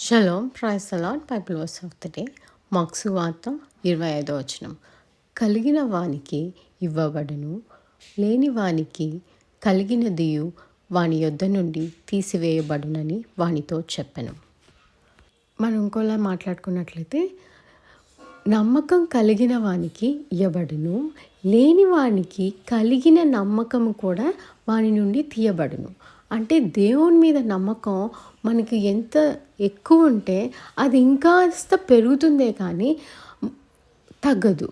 Shalom praise the lord. Bible verse of the day. Mark సువార్త 25వ వచనం. కలిగిన వానికి ఇవ్వబడును, లేని వానికి కలిగినదియు వాని యొద్ద నుండి తీసివేయబడునని వానితో చెప్పెను. మనం ఇంకోలా మాట్లాడుకున్నట్లయితే, నమ్మకం కలిగిన వానికి ఇవ్వబడును, లేని వానికి కలిగిన నమ్మకం కూడా వాని నుండి తీయబడును. అంటే దేవుని మీద నమ్మకం మనకి ఎంత ఎక్కువ ఉంటే అది ఇంకాస్త పెరుగుతుందే కానీ తగ్గదు.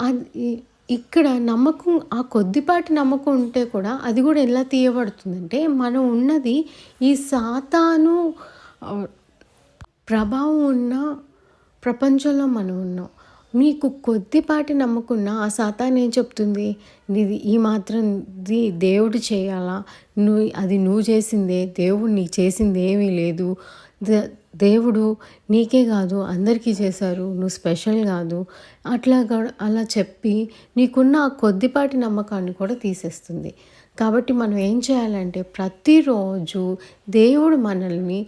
అది ఇక్కడ నమ్మకం, ఆ కొద్దిపాటి నమ్మకం ఉంటే కూడా అది కూడా ఎలా తీయబడుతుందంటే, మనం ఉన్నది ఈ సాతాను ప్రభావం ఉన్న ప్రపంచంలో మనం ఉన్నాం. మీకు కొద్దిపాటి నమ్మకున్నా ఆ సాతాను ఏం చెప్తుంది, నీది ఈ మాత్రంది దేవుడు చేయాలా, నువ్వు చేసిందే, దేవుడు నీకు చేసింది ఏమీ లేదు, దేవుడు నీకే కాదు అందరికీ చేశారు, నువ్వు స్పెషల్ కాదు, అలా చెప్పి నీకున్న ఆ కొద్దిపాటి నమ్మకాన్ని కూడా తీసేస్తుంది. కాబట్టి మనం ఏం చేయాలంటే, ప్రతిరోజు దేవుడు మనల్ని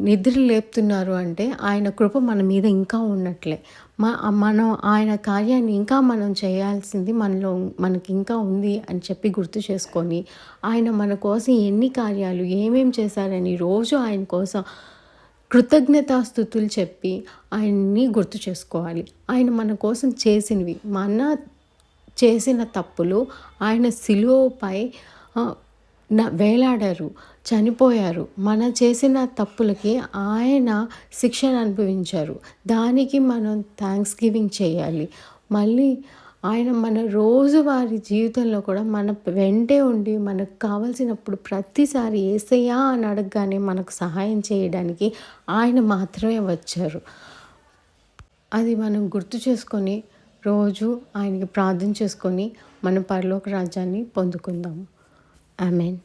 నిద్ర లేపుతున్నారు అంటే ఆయన కృప మన మీద ఇంకా ఉన్నట్లే. మనం ఆయన కార్యాన్ని ఇంకా మనం చేయాల్సింది మనకి ఇంకా ఉంది అని చెప్పి గుర్తు చేసుకొని, ఆయన మన కోసం ఎన్ని కార్యాలు ఏమేమి చేశారని రోజు ఆయన కోసం కృతజ్ఞతాస్తుతులు చెప్పి ఆయన్ని గుర్తు చేసుకోవాలి. ఆయన మన కోసం చేసినవి, మన చేసిన తప్పులు ఆయన శిలువపై వేలాడారు, చనిపోయారు. మన చేసిన తప్పులకి ఆయన శిక్షను అనుభవించారు. దానికి మనం థ్యాంక్స్ గివింగ్ చేయాలి. మళ్ళీ ఆయన మన రోజువారీ జీవితంలో కూడా మన వెంటే ఉండి మనకు కావాల్సినప్పుడు ప్రతిసారి యేసయ్యా అని అడగగానే మనకు సహాయం చేయడానికి ఆయన మాత్రమే వచ్చారు. అది మనం గుర్తు చేసుకొని రోజు ఆయనకి ప్రార్థన చేసుకొని మన పరలోక రాజ్యాన్ని పొందుకుందాము. ఆమేన్.